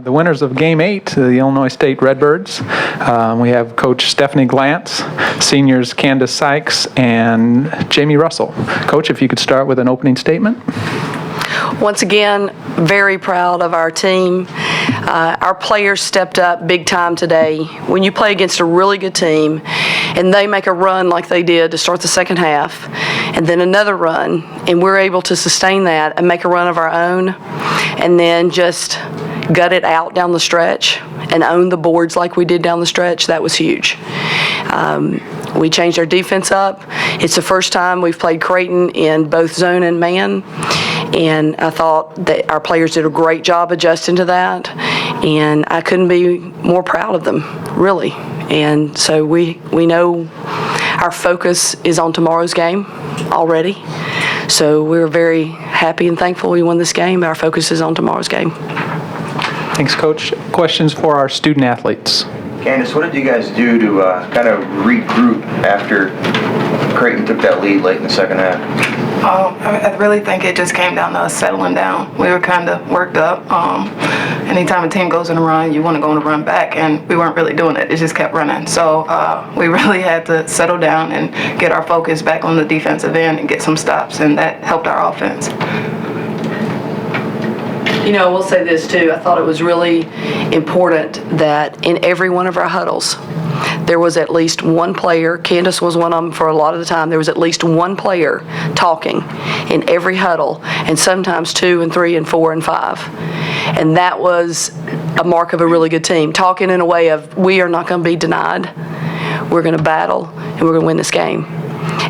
The winners of Game 8, the Illinois State Redbirds, we have Coach Stephanie Glantz, seniors Candace Sykes, and Jamie Russell. Coach, if you could start with an opening statement. Once again, very proud of our team. Our players stepped up big time today. When you play against a really good team and they make a run like they did to start the second half and then another run, and we're able to sustain that and make a run of our own and then just gut it out down the stretch and own the boards like we did down the stretch, that was huge. We changed our defense up. It's the first time we've played Creighton in both zone and man, and I thought that our players did a great job adjusting to that, and I couldn't be more proud of them, really. And so we know our focus is on tomorrow's game already, so we're very happy and thankful we won this game. Our focus is on tomorrow's game. Thanks, Coach. Questions for our student athletes? Candace, what did you guys do to kind of regroup after Creighton took that lead late in the second half? I really think it just came down to us settling down. We were kind of worked up. Anytime a team goes on a run, you want to go on a run back, and we weren't really doing it. It just kept running. So we really had to settle down and get our focus back on the defensive end and get some stops, and that helped our offense. You know, we'll say this too. I thought it was really important that in every one of our huddles, there was at least one player. Candace was one of them for a lot of the time. There was at least one player talking in every huddle, and sometimes 2 and 3 and 4 and 5. And that was a mark of a really good team. Talking in a way of, we are not going to be denied. We're going to battle, and we're going to win this game.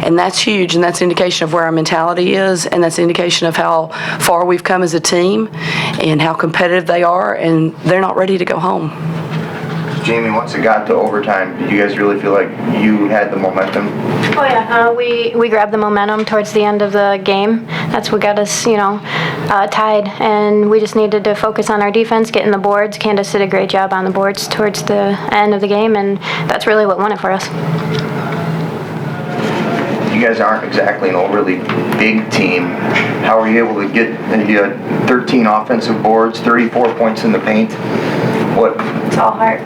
And that's huge, and that's an indication of where our mentality is, and that's an indication of how far we've come as a team and how competitive they are, and they're not ready to go home. Jamie, once it got to overtime, did you guys really feel like you had the momentum? Oh yeah, we grabbed the momentum towards the end of the game. That's what got us, tied, and we just needed to focus on our defense, getting the boards. Candace did a great job on the boards towards the end of the game, and that's really what won it for us. You guys aren't exactly an overly big team. How were you able to get 13 offensive boards, 34 points in the paint? It's all heart.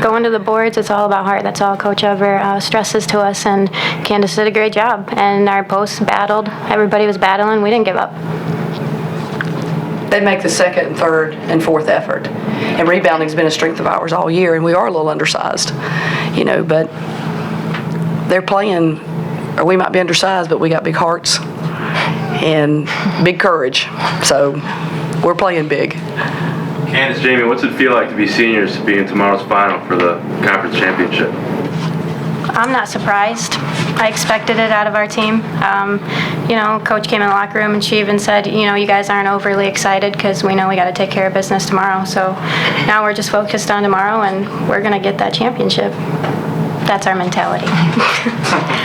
Going to the boards, it's all about heart. That's all Coach ever stresses to us, and Candace did a great job. And our posts battled. Everybody was battling. We didn't give up. They make the second and third and fourth effort. And rebounding has been a strength of ours all year, and we are a little undersized, but they're playing. Or we might be undersized, but we got big hearts and big courage. So we're playing big. Candace, Jamie, what's it feel like to be seniors to be in tomorrow's final for the conference championship? I'm not surprised. I expected it out of our team. Coach came in the locker room and she even said, you guys aren't overly excited because we know we got to take care of business tomorrow. So now we're just focused on tomorrow, and we're going to get that championship. That's our mentality.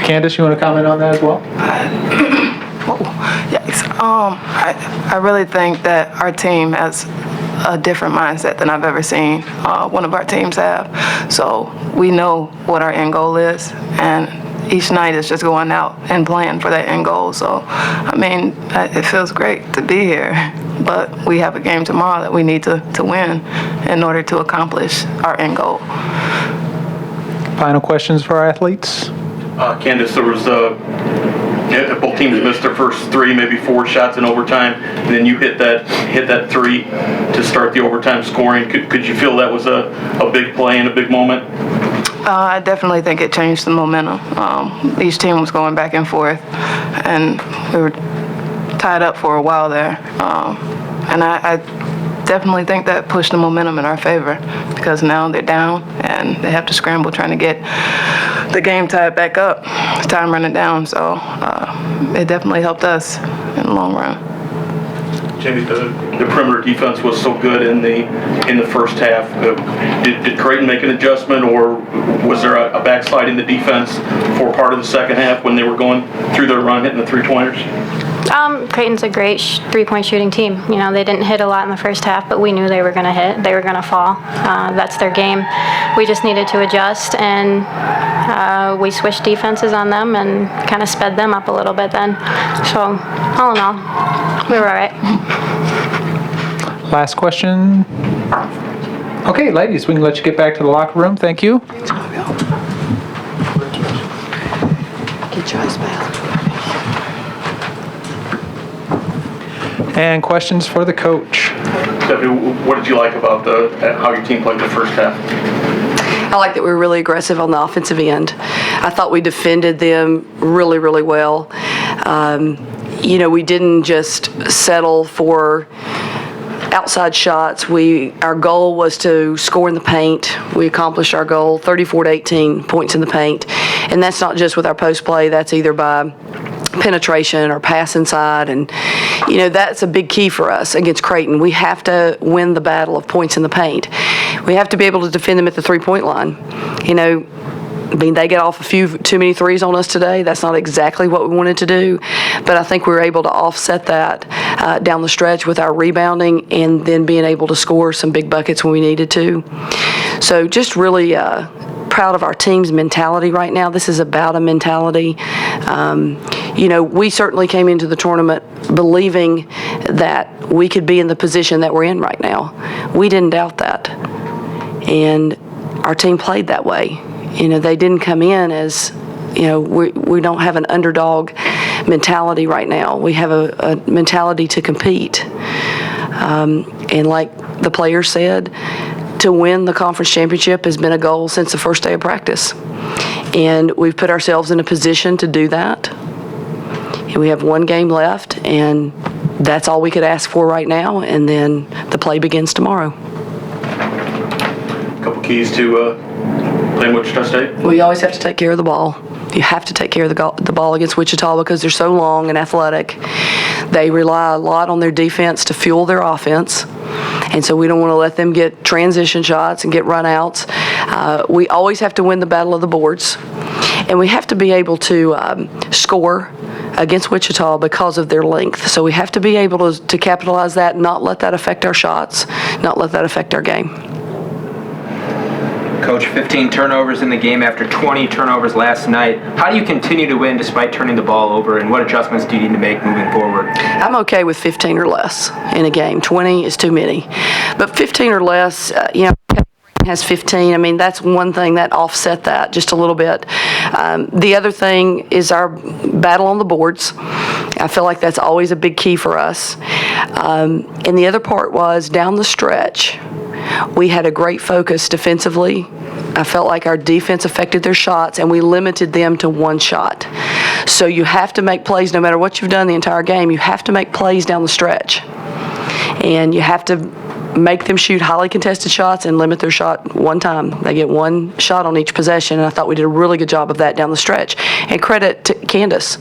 Candace, you want to comment on that as well? Yes. I really think that our team has a different mindset than I've ever seen one of our teams have. So we know what our end goal is, and each night is just going out and playing for that end goal. So, it feels great to be here, but we have a game tomorrow that we need to win in order to accomplish our end goal. Final questions for our athletes? Candace, there was both teams missed their first 3, maybe 4 shots in overtime, and then you hit that 3 to start the overtime scoring. Could you feel that was a big play and a big moment? I definitely think it changed the momentum. Each team was going back and forth, and we were tied up for a while there. And I definitely think that pushed the momentum in our favor, because now they're down and they have to scramble trying to get the game tied back up. Time running down, so it definitely helped us in the long run. Jamie, the perimeter defense was so good in the first half. Did Creighton make an adjustment, or was there a backslide in the defense for part of the second half when they were going through their run, hitting the 3-pointers? Creighton's a great three-point shooting team. They didn't hit a lot in the first half, but we knew they were going to hit. They were going to fall. That's their game. We just needed to adjust, and we switched defenses on them and kind of sped them up a little bit then. So, all in all, we were all right. Last question. Okay, ladies, we can let you get back to the locker room. Thank you. Get your eyes back. And questions for the coach? Stephanie, what did you like about how your team played the first half? I like that we were really aggressive on the offensive end. I thought we defended them really, really well. We didn't just settle for outside shots. Our goal was to score in the paint. We accomplished our goal, 34 to 18 points in the paint. And that's not just with our post play, that's either by penetration or pass inside, and that's a big key for us against Creighton. We have to win the battle of points in the paint. We have to be able to defend them at the three-point line. They get off a few too many threes on us today. That's not exactly what we wanted to do, but I think we were able to offset that down the stretch with our rebounding and then being able to score some big buckets when we needed to. So just really proud of our team's mentality right now. This is about a mentality. We certainly came into the tournament believing that we could be in the position that we're in right now. We didn't doubt that. And our team played that way. They didn't come in as, we don't have an underdog mentality right now. We have a mentality to compete. And like the players said, to win the conference championship has been a goal since the first day of practice. And we've put ourselves in a position to do that. And we have one game left, and that's all we could ask for right now, and then the play begins tomorrow. A couple keys to playing Wichita State? Well, you always have to take care of the ball. You have to take care of the ball against Wichita because they're so long and athletic. They rely a lot on their defense to fuel their offense. And so we don't want to let them get transition shots and get run-outs. We always have to win the battle of the boards. And we have to be able to score against Wichita because of their length. So we have to be able to capitalize that, not let that affect our shots, not let that affect our game. Coach, 15 turnovers in the game after 20 turnovers last night. How do you continue to win despite turning the ball over, and what adjustments do you need to make moving forward? I'm okay with 15 or less in a game. 20 is too many. But 15 or less, has 15. That's one thing that offset that just a little bit. The other thing is our battle on the boards. I feel like that's always a big key for us. And the other part was down the stretch, we had a great focus defensively. I felt like our defense affected their shots, and we limited them to one shot. So you have to make plays no matter what you've done the entire game. You have to make plays down the stretch. And you have to make them shoot highly contested shots and limit their shot one time. They get one shot on each possession, and I thought we did a really good job of that down the stretch. And credit to Candace.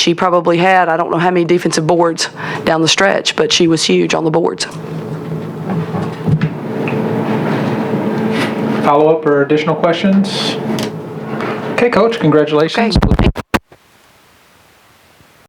She probably had, I don't know how many defensive boards down the stretch, but she was huge on the boards. Follow-up or additional questions? Okay, Coach, congratulations. Okay.